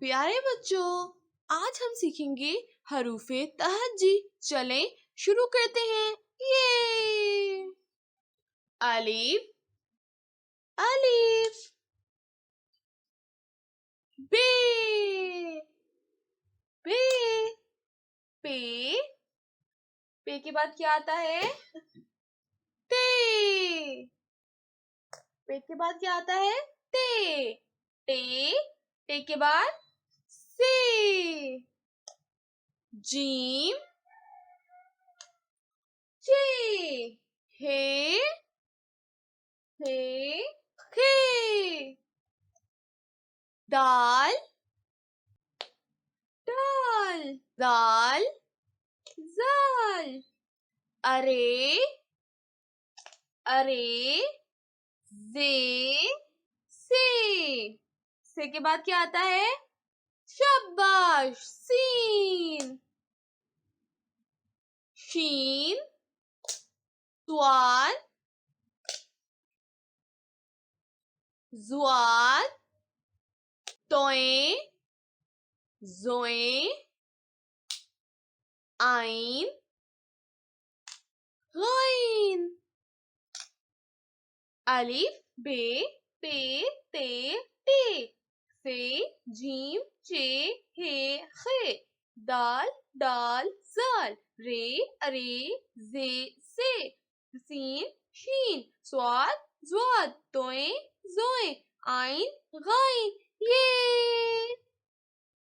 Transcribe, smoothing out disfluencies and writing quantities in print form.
प्यारे बच्चों, आज हम सीखेंगे हरूफे तहज्जी। चलें शुरू करते हैं। ये अलिफ अलिफ, बे बे पे पे के बाद क्या आता है? ते पे के बाद क्या आता है? ते टे के बाद से, जीम चे, हे खे, दाल दाल दाल जाल, अरे अरे जे से के बाद क्या आता है? शाबाश, सीन शीन स्वाद जुआद, तोए जोए, आइन गाइन, अलिफ बे पे ते टे, से जीम चे हे खे, दाल डाल जाल, रे अरे जे से, सीन शीन स्वाद ज्वाद, तोए जोए, आइन गाइन। ये